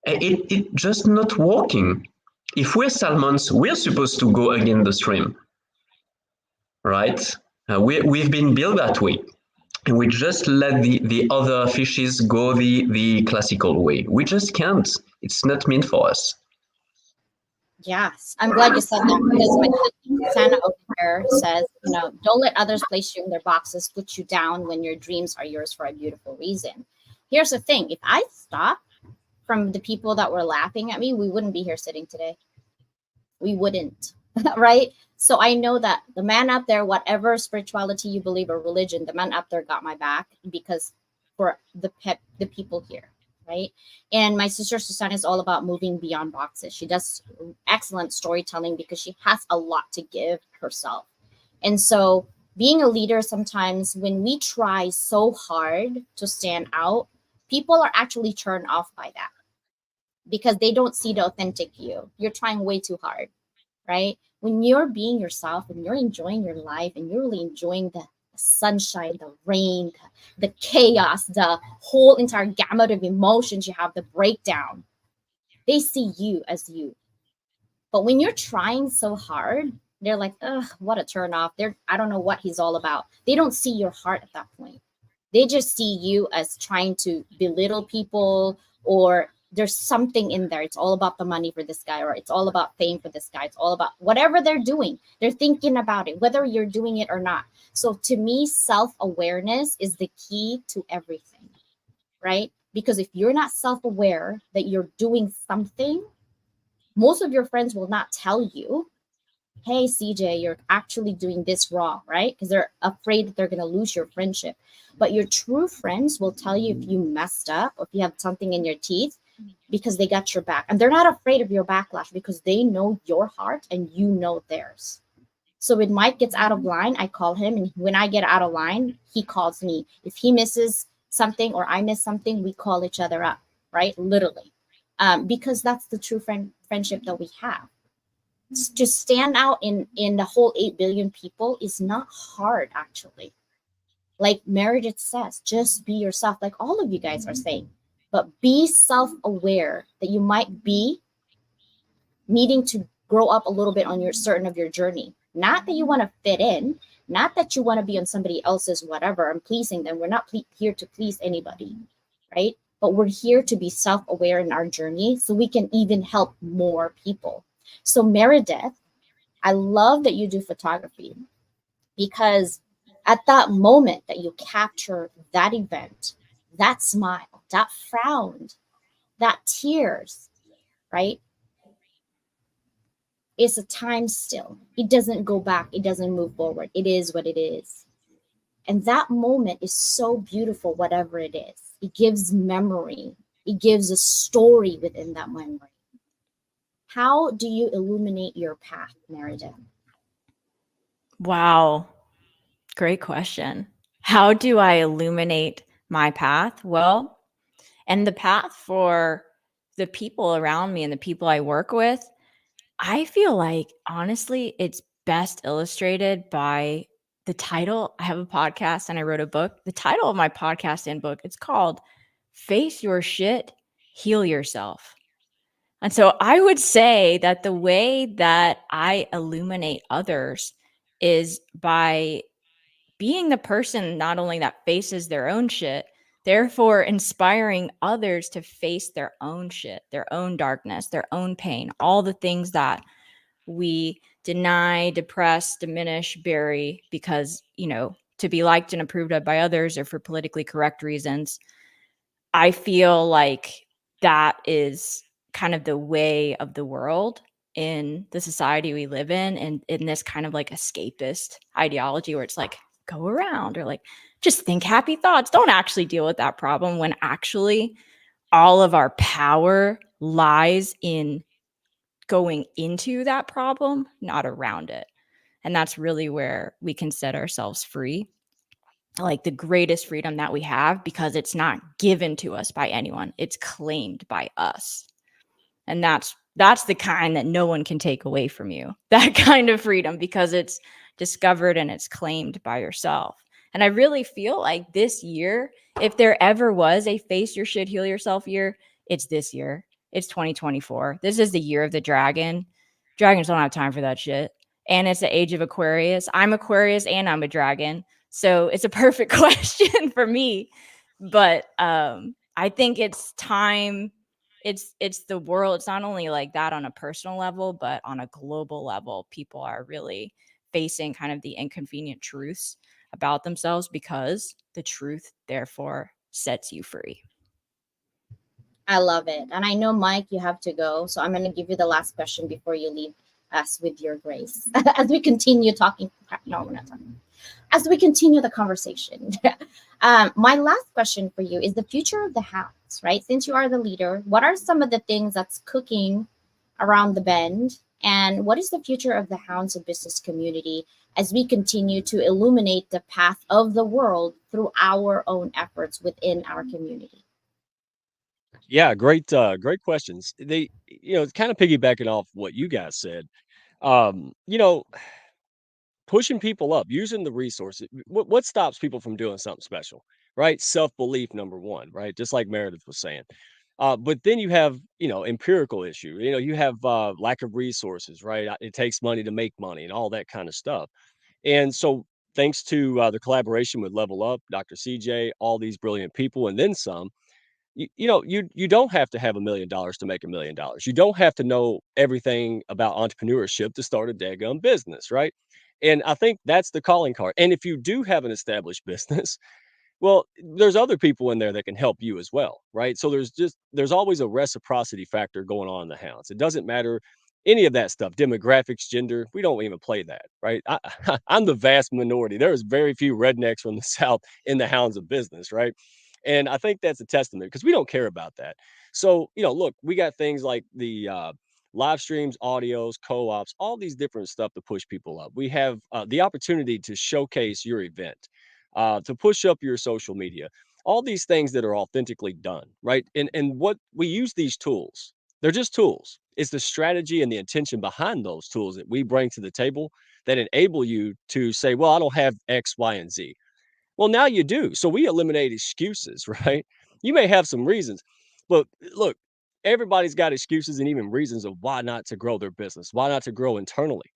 It just not working. If we're salmons, we're supposed to go against the stream, right? We've been built that way. And we just let the other fishes go the classical way. We just can't. It's not meant for us. Yes, I'm glad you said that because my sister Santa over there says, don't let others place you in their boxes, put you down when your dreams are yours for a beautiful reason. Here's the thing: if I stop from the people that were laughing at me, we wouldn't be here sitting today. We wouldn't, right? So I know that the man up there, whatever spirituality you believe or religion, the man up there got my back because for the people here. Right. And my sister Susanna is all about moving beyond boxes. She does excellent storytelling because she has a lot to give herself. And so being a leader, sometimes when we try so hard to stand out, people are actually turned off by that because they don't see the authentic you. You're trying way too hard. Right. When you're being yourself and you're enjoying your life and you're really enjoying the sunshine, the rain, the chaos, the whole entire gamut of emotions you have, the breakdown, they see you as you. But when you're trying so hard, they're like, ugh, what a turn off. I don't know what he's all about. They don't see your heart at that point. They just see you as trying to belittle people, or there's something in there. It's all about the money for this guy, or it's all about fame for this guy. It's all about whatever they're doing. They're thinking about it, whether you're doing it or not. So to me, self-awareness is the key to everything, right? Because if you're not self-aware that you're doing something, most of your friends will not tell you, hey, CJ, you're actually doing this wrong, right? Because they're afraid that they're going to lose your friendship. But your true friends will tell you if you messed up, or if you have something in your teeth, because they got your back. And they're not afraid of your backlash because they know your heart and you know theirs. So when Mike gets out of line, I call him. And when I get out of line, he calls me. If he misses something or I miss something, we call each other up, right? Literally. Because that's the true friendship that we have. To stand out in the whole 8 billion people is not hard, actually. Like Meredith says, just be yourself, like all of you guys are saying. But be self-aware that you might be needing to grow up a little bit on your certain of your journey. Not that you want to fit in, not that you want to be on somebody else's whatever and pleasing them. We're not here to please anybody, right? But we're here to be self-aware in our journey so we can even help more people. So Meredith, I love that you do photography, because at that moment that you capture that event, that smile, that frown, that tears, right? It's a time still. It doesn't go back. It doesn't move forward. It is what it is. And that moment is so beautiful, whatever it is. It gives memory. It gives a story within that memory. How do you illuminate your path, Meredith? Wow. Great question. How do I illuminate my path? Well, and the path for the people around me and the people I work with, I feel like, honestly, it's best illustrated by the title. I have a podcast and I wrote a book. The title of my podcast and book, it's called Face Your Shit, Heal Yourself. And so I would say that the way that I illuminate others is by being the person not only that faces their own shit, therefore inspiring others to face their own shit, their own darkness, their own pain, all the things that we deny, depress, diminish, bury because, to be liked and approved of by others or for politically correct reasons. I feel like that is kind of the way of the world in the society we live in, and in this kind of like escapist ideology where it's like, go around, or like, just think happy thoughts. Don't actually deal with that problem, when actually all of our power lies in going into that problem, not around it. And that's really where we can set ourselves free. Like the greatest freedom that we have, because it's not given to us by anyone. It's claimed by us. And that's the kind that no one can take away from you. That kind of freedom, because it's discovered and it's claimed by yourself. And I really feel like this year, if there ever was a face your shit, heal yourself year, it's this year. It's 2024. This is the year of the dragon. Dragons don't have time for that shit. And it's the age of Aquarius. I'm Aquarius and I'm a dragon. So it's a perfect question for me. But I think it's time. It's the world. It's not only like that on a personal level, but on a global level, people are really facing kind of the inconvenient truths about themselves, because the truth therefore sets you free. I love it. And I know, Mike, you have to go. So I'm going to give you the last question before you leave us with your grace as we continue talking. No, we're not talking. As we continue the conversation. My last question for you is the future of the Hounds, right? Since you are the leader, what are some of the things that's cooking around the bend? And what is the future of the Hounds of Business Community as we continue to illuminate the path of the world through our own efforts within our community? Yeah, great questions. It's kind of piggybacking off what you guys said. You know, pushing people up, using the resources. What stops people from doing something special, right? Self-belief, number one, right? Just like Meredith was saying. But then you have, empirical issue. You have lack of resources, right? It takes money to make money and all that kind of stuff. And so, thanks to the collaboration with Level Up, Dr. CJ, all these brilliant people, and then some, you don't have to have $1 million to make $1 million. You don't have to know everything about entrepreneurship to start a daggum business, right? And I think that's the calling card. And if you do have an established business, well, there's other people in there that can help you as well, right? So there's always a reciprocity factor going on in the Hounds. It doesn't matter any of that stuff, demographics, gender. We don't even play that, right? I'm the vast minority. There's very few rednecks from the South in the Hounds of Business, right? And I think that's a testament because we don't care about that. So, look, we got things like the live streams, audios, co-ops, all these different stuff to push people up. We have the opportunity to showcase your event, to push up your social media, all these things that are authentically done, right? And what we use these tools, they're just tools. It's the strategy and the intention behind those tools that we bring to the table that enable you to say, well, I don't have X, Y, and Z. Well, now you do. So we eliminate excuses, right? You may have some reasons, but look, everybody's got excuses and even reasons of why not to grow their business, why not to grow internally.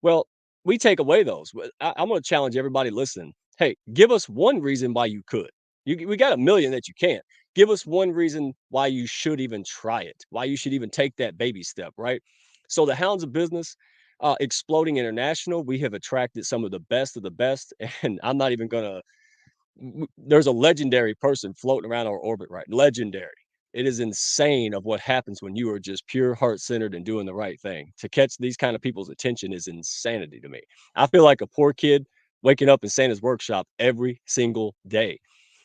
Well, we take away those. I'm going to challenge everybody listening. Hey, give us one reason why you could. We got a million that you can't. Give us one reason why you should even try it, why you should even take that baby step, right? So the Hounds of Business, exploding international, we have attracted some of the best, and I'm not even going to there's a legendary person floating around our orbit, right? Legendary. It is insane of what happens when you are just pure heart centered and doing the right thing. To catch these kind of people's attention is insanity to me. I feel like a poor kid waking up in Santa's workshop every single day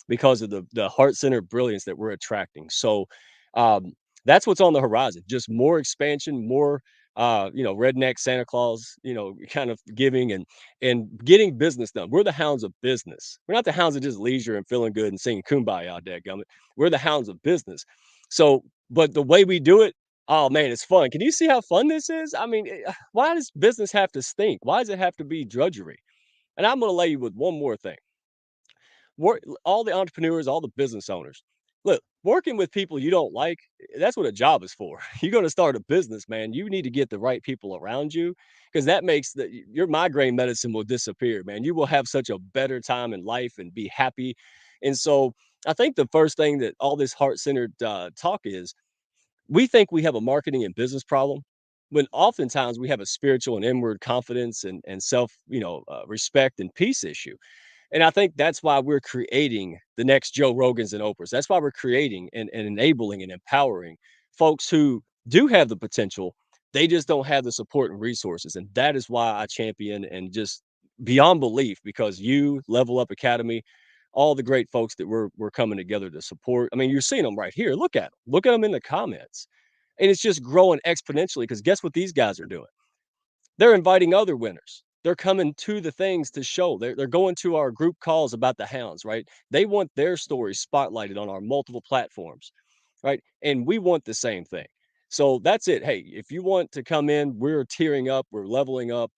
because of the heart centered brilliance that we're attracting. So um, that's what's on the horizon. Just more expansion, more redneck Santa Claus, kind of giving and getting business done. We're the Hounds of Business. We're not the Hounds of just leisure and feeling good and singing kumbaya, dadgummit. We're the Hounds of Business. So, but the way we do it, oh man, it's fun. Can you see how fun this is? I mean, why does business have to stink? Why does it have to be drudgery? And I'm going to lay you with one more thing. All the entrepreneurs, all the business owners. Look, working with people you don't like, that's what a job is for. You're going to start a business, man. You need to get the right people around you because that makes your migraine medicine will disappear, man. You will have such a better time in life and be happy. And so I think the first thing that all this heart-centered talk is, we think we have a marketing and business problem when oftentimes we have a spiritual and inward confidence and self, respect and peace issue. And I think that's why we're creating the next Joe Rogans and Oprahs. That's why we're creating and enabling and empowering folks who do have the potential. They just don't have the support and resources. And that is why I champion and just beyond belief, because you, Level Up Academy, all the great folks that we're coming together to support. I mean, you're seeing them right here. Look at them. Look at them in the comments. And it's just growing exponentially because guess what these guys are doing? They're inviting other winners. They're coming to the things to show. They're going to our group calls about the Hounds, right? They want their stories spotlighted on our multiple platforms, right? And we want the same thing. So that's it. Hey, if you want to come in, we're tearing up, we're leveling up.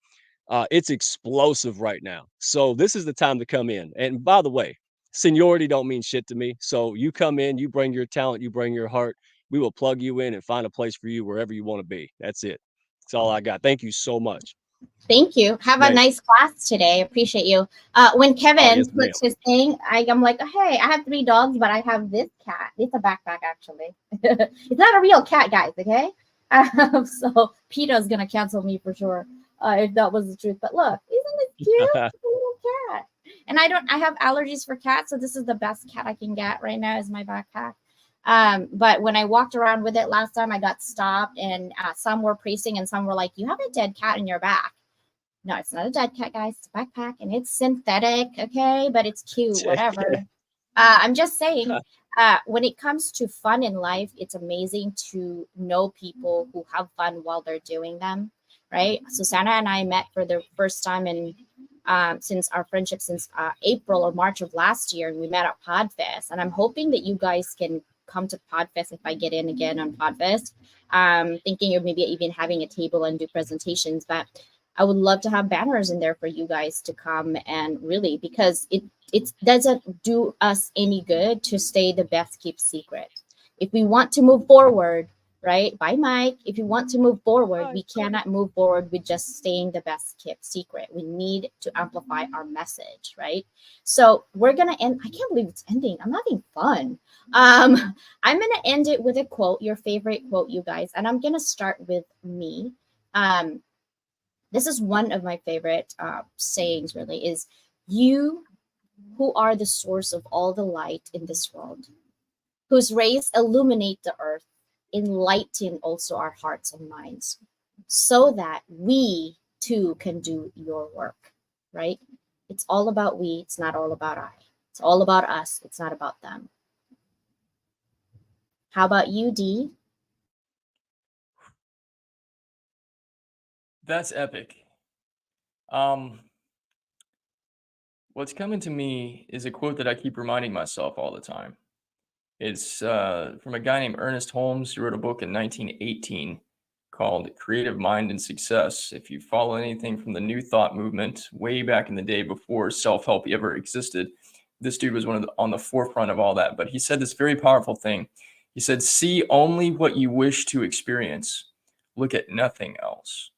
It's explosive right now. So this is the time to come in. And by the way, seniority don't mean shit to me. So you come in, you bring your talent, you bring your heart. we will plug you in and find a place for you wherever you want to be. That's it. That's all I got. Thank you so much. Thank you. Have a nice class today. Appreciate you. When Kevin yes, puts his thing, I'm like, hey, I have 3 dogs, but I have this cat. It's a backpack, actually. It's not a real cat, guys, okay? So PETA's going to cancel me for sure if that was the truth. But look, isn't it cute? It's a little cat. And I have allergies for cats, so this is the best cat I can get right now is my backpack. But when I walked around with it last time, I got stopped, and some were praising and some were like, you have a dead cat in your back. No, it's not a dead cat, guys. It's a backpack, and it's synthetic, okay? But it's cute, whatever. I'm just saying, when it comes to fun in life, it's amazing to know people who have fun while they're doing them, right? Susanna and I met for the first time in since our friendship since April or March of last year, and we met at Podfest. And I'm hoping that you guys can come to Podfest if I get in again on Podfest. Thinking of maybe even having a table and do presentations, but I would love to have banners in there for you guys to come, and really, because it doesn't do us any good to stay the best kept secret. If we want to move forward, right? Bye, Mike. If you want to move forward, we cannot move forward with just staying the best kept secret. We need to amplify our message, right? So we're gonna end. I can't believe it's ending. I'm having fun. I'm gonna end it with a quote, your favorite quote, you guys, and I'm gonna start with me. This is one of my favorite sayings, really, is you who are the source of all the light in this world, whose rays illuminate the earth, enlighten also our hearts and minds, so that we too can do your work, right? It's all about we, it's not all about I. It's all about us, it's not about them. How about you, D? That's epic. What's coming to me is a quote that I keep reminding myself all the time. It's from a guy named Ernest Holmes, who wrote a book in 1918 called Creative Mind and Success. If you follow anything from the New Thought movement way back in the day before self-help ever existed, this dude was on the forefront of all that. But he said this very powerful thing. He said, see only what you wish to experience. Look at nothing else.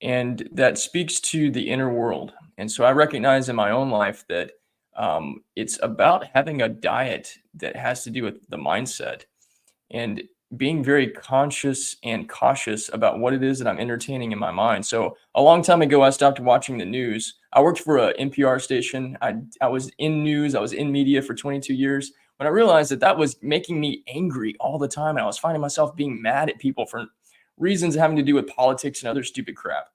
And that speaks to the inner world. And so I recognize in my own life that it's about having a diet that has to do with the mindset and being very conscious and cautious about what it is that I'm entertaining in my mind. So a long time ago, I stopped watching the news. I worked for a NPR station. I was in news. I was in media for 22 years. When I realized that that was making me angry all the time, and I was finding myself being mad at people for reasons having to do with politics and other stupid crap.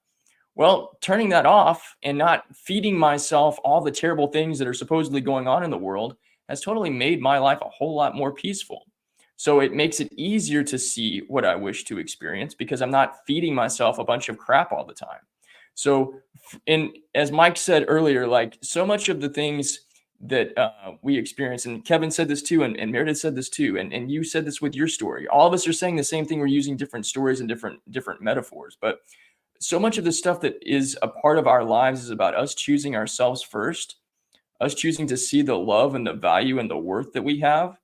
Well, turning that off and not feeding myself all the terrible things that are supposedly going on in the world has totally made my life a whole lot more peaceful. So it makes it easier to see what I wish to experience because I'm not feeding myself a bunch of crap all the time. So, as Mike said earlier, like so much of the things that we experience, and Kevin said this too, and Meredith said this too, and you said this with your story. All of us are saying the same thing. We're using different stories and different metaphors, but so much of the stuff that is a part of our lives is about us choosing ourselves first, us choosing to see the love and the value and the worth that we have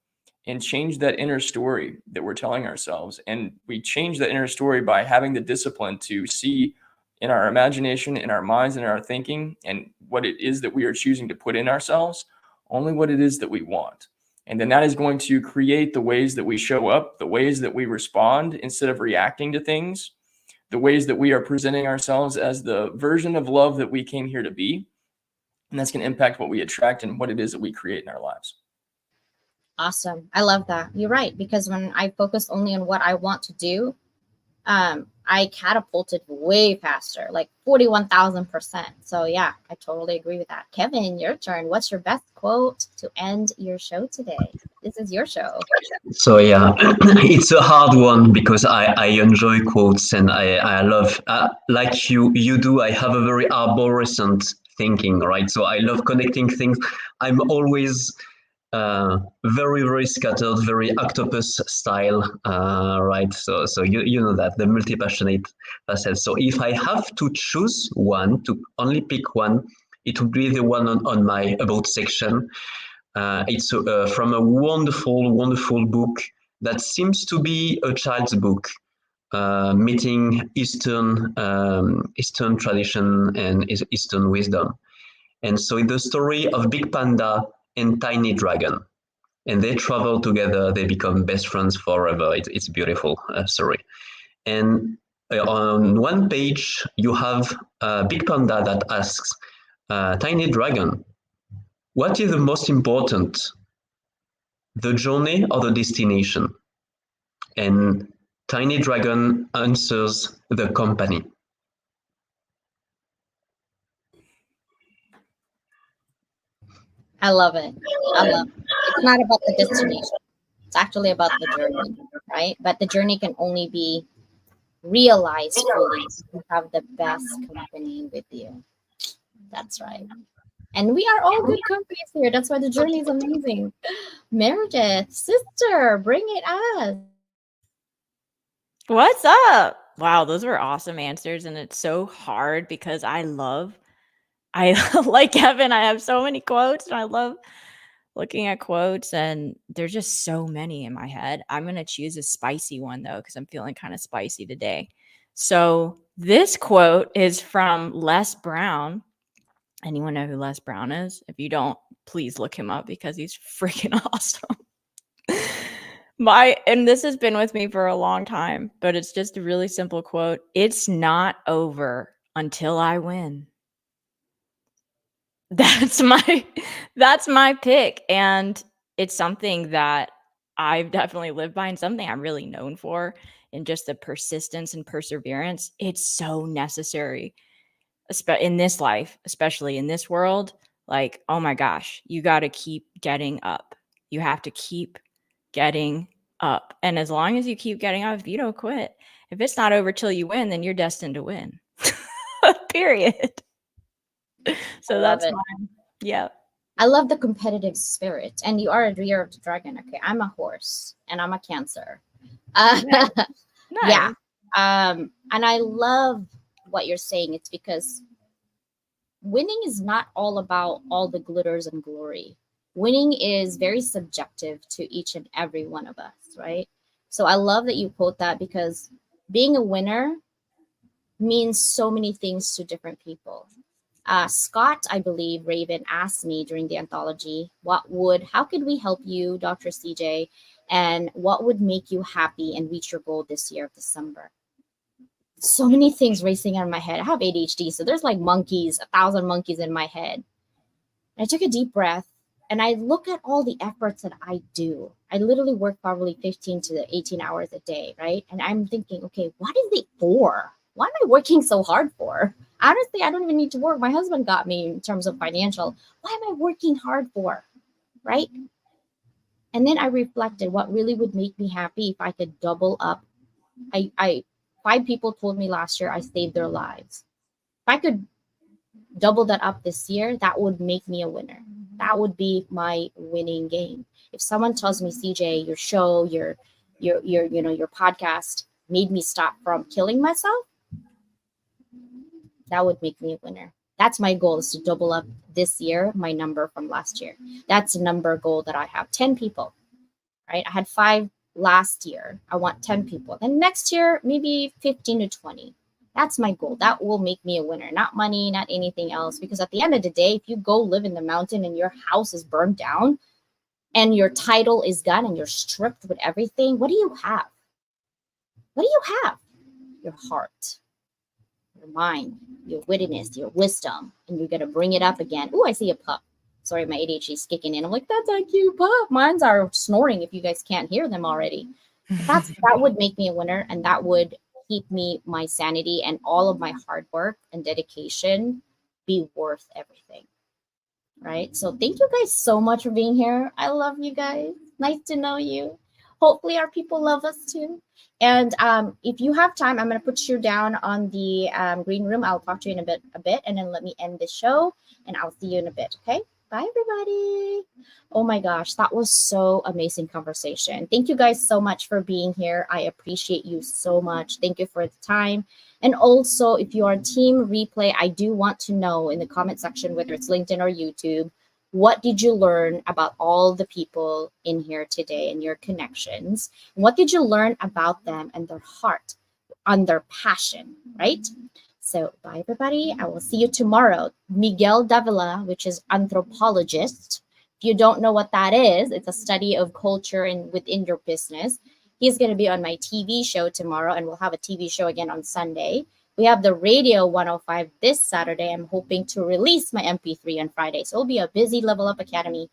and change that inner story that we're telling ourselves. And we change that inner story by having the discipline to see in our imagination, in our minds, and in our thinking, and what it is that we are choosing to put in ourselves, only what it is that we want. And then that is going to create the ways that we show up, the ways that we respond instead of reacting to things, the ways that we are presenting ourselves as the version of love that we came here to be. And that's going to impact what we attract and what it is that we create in our lives. Awesome. I love that. You're right. Because when I focus only on what I want to do, I catapulted way faster, like 41,000%. So yeah, I totally agree with that. Kevin, your turn. What's your best quote to end your show today? This is your show. So yeah, it's a hard one because I enjoy quotes and I love, like you do, I have a very arborescent thinking, right? So I love connecting things. I'm always very, very scattered, very octopus style, right? So you know that, the multi-passionate facet. So if I have to choose one, to only pick one, it would be the one on my about section. It's from a wonderful, wonderful book that seems to be a child's book, meeting Eastern tradition and Eastern wisdom. And so it's the story of Big Panda and Tiny Dragon. And they travel together, they become best friends forever. It's a beautiful story. And on one page, you have Big Panda that asks Tiny Dragon, what is the most important, the journey or the destination? And Tiny Dragon answers, the company. I love it. I love it. It's not about the destination. It's actually about the journey, right? But the journey can only be realized fully if you have the best company with you. That's right. And we are all good companies here. That's why the journey is amazing. Meredith, sister, bring it us. What's up? Wow, those were awesome answers. And it's so hard because I like Kevin, I have so many quotes and I love looking at quotes, and there's just so many in my head. I'm going to choose a spicy one though, because I'm feeling kind of spicy today. So this quote is from Les Brown. Anyone know who Les Brown is? If you don't, please look him up because he's freaking awesome. And this has been with me for a long time, but it's just a really simple quote. It's not over until I win. That's my pick. And it's something that I've definitely lived by and something I'm really known for, and just the persistence and perseverance. It's so necessary in this life, especially in this world. Like, oh my gosh, you got to keep getting up. You have to keep getting up. And as long as you keep getting up, if you don't quit, if it's not over till you win, then you're destined to win. Period. So that's mine. Yeah. I love the competitive spirit. And you are a year of the dragon. Okay. I'm a horse and I'm a Cancer. Nice. Yeah. And I love what you're saying. It's because winning is not all about all the glitters and glory. Winning is very subjective to each and every one of us, right? So I love that you quote that, because being a winner means so many things to different people. Scott, I believe, Raven asked me during the anthology, how could we help you, Dr. CJ, and what would make you happy and reach your goal this year of December? So many things racing out of my head. I have ADHD, so there's like 1,000 monkeys in my head. And I took a deep breath and I look at all the efforts that I do. I literally work probably 15 to 18 hours a day, right? And I'm thinking, okay, what is it for? What am I working so hard for? Honestly, I don't even need to work. My husband got me in terms of financial. Why am I working hard for? Right? And then I reflected what really would make me happy if I could double up. 5 people told me last year I saved their lives. If I could double that up this year, that would make me a winner. That would be my winning game. If someone tells me, CJ, your show, your podcast made me stop from killing myself, that would make me a winner. That's my goal, is to double up this year my number from last year. That's a number goal that I have. 10 people, right? I had 5 last year. I want 10 people. Then next year, maybe 15 to 20. That's my goal. That will make me a winner. Not money, not anything else. Because at the end of the day, if you go live in the mountain and your house is burned down and your title is gone and you're stripped with everything, what do you have? What do you have? Your heart, your mind, your wittiness, your wisdom. And you're going to bring it up again. Oh, I see a pup. Sorry, my ADHD is kicking in. I'm like, that's a cute pup. Mines are snoring if you guys can't hear them already. That would make me a winner, and that would keep me, my sanity and all of my hard work and dedication be worth everything. Right? So thank you guys so much for being here. I love you guys. Nice to know you. Hopefully our people love us too. And if you have time, I'm going to put you down on the green room. I'll talk to you in a bit, and then let me end the show, and I'll see you in a bit. Okay? Bye, everybody. Oh my gosh, that was so amazing conversation. Thank you guys so much for being here. I appreciate you so much. Thank you for the time. And also, if you are team replay, I do want to know in the comment section, whether it's LinkedIn or YouTube, What did you learn about all the people in here today and your connections? What did you learn about them and their heart, on their passion, right? So bye everybody. I will see you tomorrow. Miguel Davila, which is anthropologist. If you don't know what that is, it's a study of culture and within your business. He's going to be on my TV show tomorrow, and we'll have a TV show again on Sunday. We have the Radio 105 this Saturday. I'm hoping to release my MP3 on Friday. So it'll be a busy Level Up Academy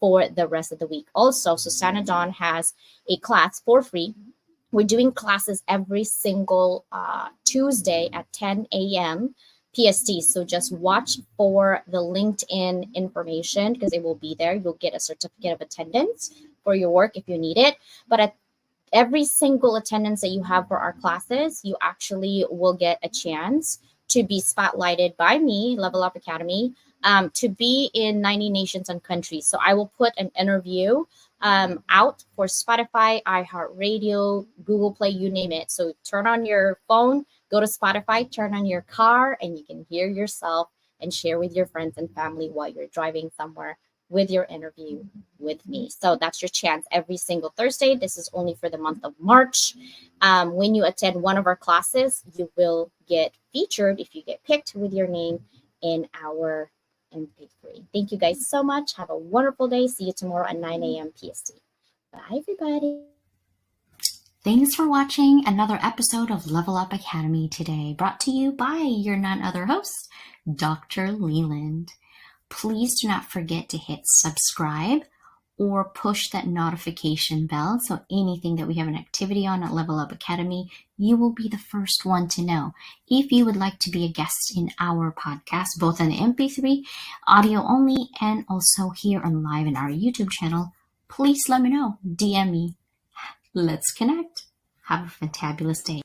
for the rest of the week. Also, Susanna Dawn has a class for free. We're doing classes every single Tuesday at 10 a.m. PST. So just watch for the LinkedIn information because it will be there. You'll get a certificate of attendance for your work if you need it. But at every single attendance that you have for our classes, you actually will get a chance to be spotlighted by me, Level Up Academy, to be in 90 nations and countries. So I will put an interview out for Spotify, iHeartRadio, Google Play, you name it. So turn on your phone, go to Spotify, turn on your car, and you can hear yourself and share with your friends and family while you're driving somewhere with your interview with me. So that's your chance every single Thursday. This is only for the month of March. When you attend one of our classes, you will get featured if you get picked with your name in our MP3. Thank you guys so much. Have a wonderful day. See you tomorrow at 9 a.m. PST. Bye, everybody. Thanks for watching another episode of Level Up Academy today, brought to you by your none other host, Dr. Leyland. Please do not forget to hit subscribe or push that notification bell so anything that we have an activity on at Level Up Academy, you will be the first one to know. If you would like to be a guest in our podcast, both on the MP3, audio only, and also here on live in our YouTube channel, please let me know. DM me. Let's connect. Have a fantabulous day.